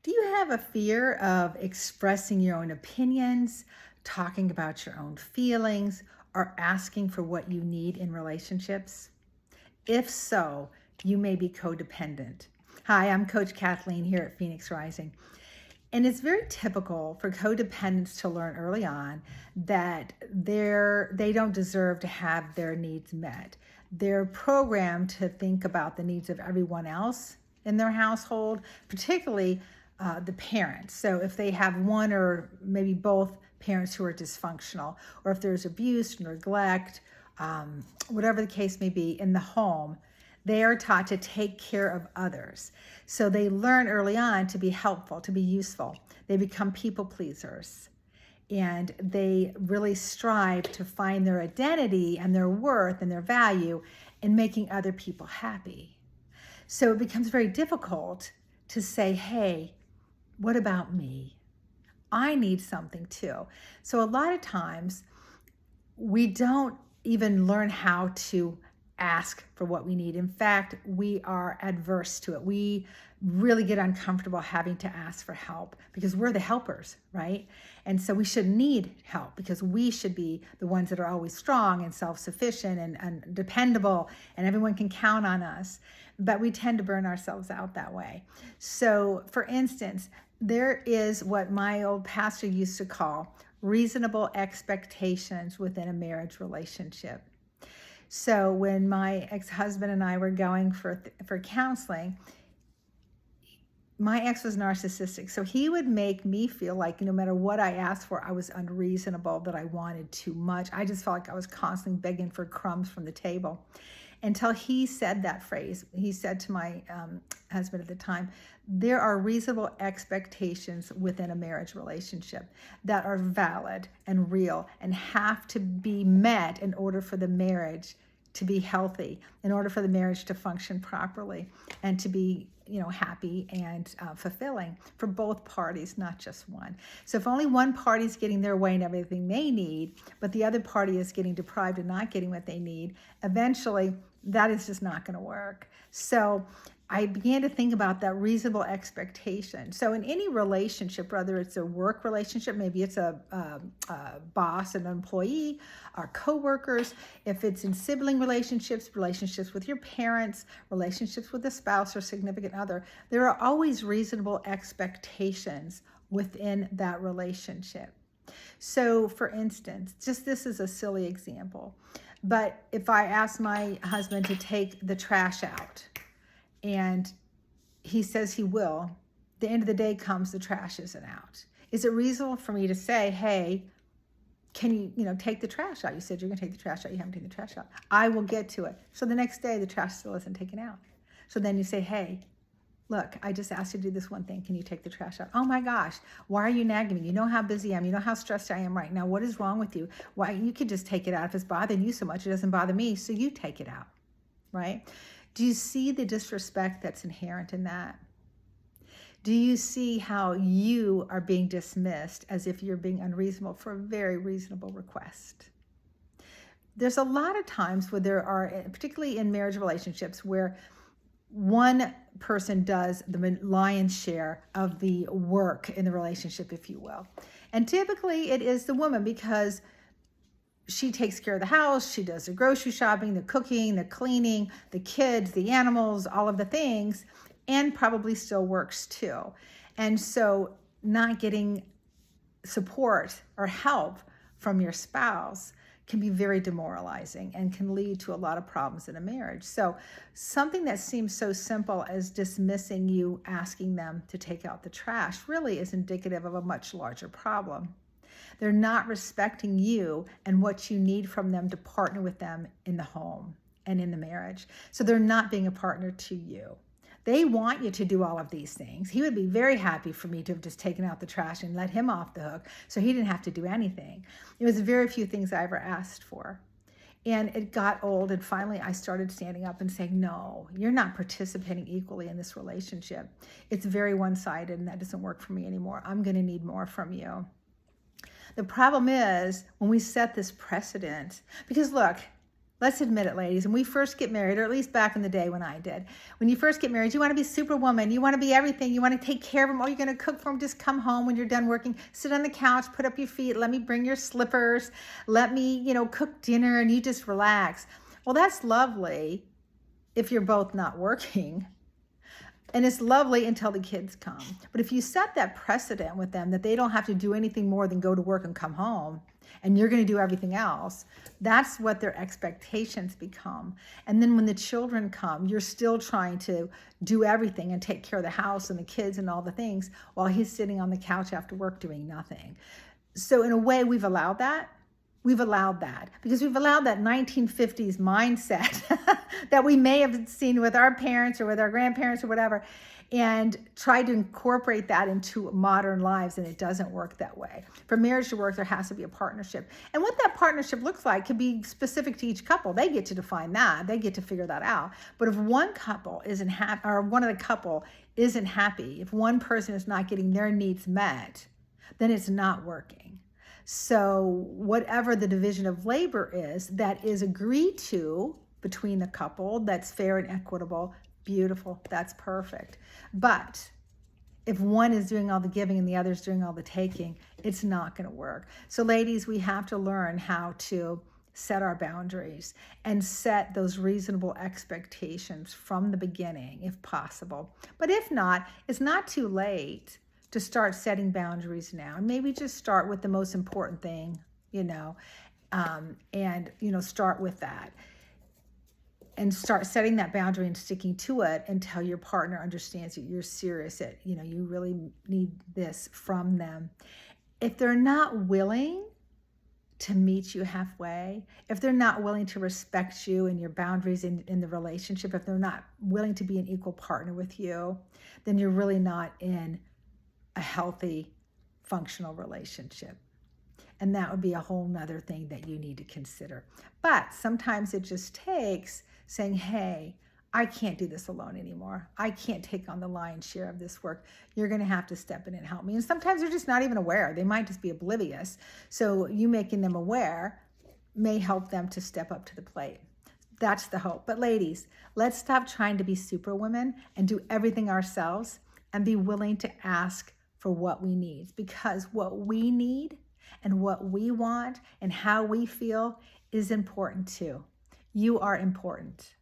Do you have a fear of expressing your own opinions, talking about your own feelings, or asking for what you need in relationships? If so, you may be codependent. Hi, I'm Coach Kathleen here at Phoenix Rising. And it's very typical for codependents to learn early on that they don't deserve to have their needs met. They're programmed to think about the needs of everyone else in their household, particularly the parents. So if they have one or maybe both parents who are dysfunctional, or if there's abuse, neglect, whatever the case may be in the home, they are taught to take care of others. So they learn early on to be helpful, to be useful. They become people pleasers. And they really strive to find their identity and their worth and their value in making other people happy. So it becomes very difficult to say, hey, what about me? I need something too. So a lot of times we don't even learn how to ask for what we need. In fact, we are adverse to it. We really get uncomfortable having to ask for help because we're the helpers, right? And so we shouldn't need help because we should be the ones that are always strong and self-sufficient and dependable, and everyone can count on us. But we tend to burn ourselves out that way. So for instance, there is what my old pastor used to call reasonable expectations within a marriage relationship. So when my ex-husband and I were going for counseling, my ex was narcissistic. So he would make me feel like no matter what I asked for, I was unreasonable, that I wanted too much. I just felt like I was constantly begging for crumbs from the table. Until he said that phrase. He said to my husband at the time, there are reasonable expectations within a marriage relationship that are valid and real and have to be met in order for the marriage to be healthy, in order for the marriage to function properly and to be happy and fulfilling for both parties, not just one. So if only one party is getting their way and everything they need, but the other party is getting deprived and not getting what they need, eventually that is just not going to work. So I began to think about that reasonable expectation. So in any relationship, whether it's a work relationship, maybe it's a boss and an employee, or coworkers, if it's in sibling relationships, relationships with your parents, relationships with a spouse or significant other, there are always reasonable expectations within that relationship. So for instance, just this is a silly example, but if I ask my husband to take the trash out, and he says he will, the end of the day comes, the trash isn't out. Is it reasonable for me to say, hey, can you take the trash out? You said you're going to take the trash out. You haven't taken the trash out. I will get to it. So the next day, the trash still isn't taken out. So then you say, hey, look, I just asked you to do this one thing. Can you take the trash out? Oh my gosh, why are you nagging me? You know how busy I am. You know how stressed I am right now. What is wrong with you? Why? You could just take it out. If it's bothering you so much, it doesn't bother me. So you take it out, right? Do you see the disrespect that's inherent in that? Do you see how you are being dismissed as if you're being unreasonable for a very reasonable request? There's a lot of times where there are, particularly in marriage relationships, where one person does the lion's share of the work in the relationship, if you will. And typically it is the woman, because she takes care of the house, she does the grocery shopping, the cooking, the cleaning, the kids, the animals, all of the things, and probably still works too. And so not getting support or help from your spouse can be very demoralizing and can lead to a lot of problems in a marriage. So something that seems so simple as dismissing you asking them to take out the trash really is indicative of a much larger problem. They're not respecting you and what you need from them to partner with them in the home and in the marriage. So they're not being a partner to you. They want you to do all of these things. He would be very happy for me to have just taken out the trash and let him off the hook so he didn't have to do anything. It was very few things I ever asked for. And it got old, and finally I started standing up and saying, no, you're not participating equally in this relationship. It's very one-sided, and that doesn't work for me anymore. I'm going to need more from you. The problem is when we set this precedent, because look, Let's admit it, ladies. When we first get married, or at least back in the day when I did, when you first get married, you want to be superwoman. You want to be everything. You want to take care of them. Oh, you're going to cook for them. Just come home when you're done working. Sit on the couch, put up your feet. Let me bring your slippers. Let me, cook dinner and you just relax. Well, that's lovely if you're both not working. And it's lovely until the kids come. But if you set that precedent with them that they don't have to do anything more than go to work and come home, and you're going to do everything else, that's what their expectations become. And then when the children come, you're still trying to do everything and take care of the house and the kids and all the things while he's sitting on the couch after work doing nothing. So in a way, we've allowed that. We've allowed that because we've allowed that 1950s mindset that we may have seen with our parents or with our grandparents or whatever, and try to incorporate that into modern lives, and it doesn't work that way. For marriage to work, there has to be a partnership. And what that partnership looks like can be specific to each couple. They get to define that. They get to figure that out. But if one couple isn't happy, or one of the couple isn't happy, if one person is not getting their needs met, then it's not working. So whatever the division of labor is that is agreed to between the couple, that's fair and equitable, beautiful, that's perfect. But if one is doing all the giving and the other is doing all the taking, it's not going to work. So ladies, we have to learn how to set our boundaries and set those reasonable expectations from the beginning, if possible. But if not, it's not too late to start setting boundaries now. And maybe just start with the most important thing, start with that. And start setting that boundary and sticking to it until your partner understands that you're serious, that, you really need this from them. If they're not willing to meet you halfway, if they're not willing to respect you and your boundaries in the relationship, if they're not willing to be an equal partner with you, then you're really not in a healthy, functional relationship. And that would be a whole nother thing that you need to consider. But sometimes it just takes saying, hey, I can't do this alone anymore. I can't take on the lion's share of this work. You're going to have to step in and help me. And sometimes they're just not even aware. They might just be oblivious. So you making them aware may help them to step up to the plate. That's the hope. But ladies, let's stop trying to be superwomen and do everything ourselves and be willing to ask for what we need, because what we need and what we want and how we feel is important too. You are important.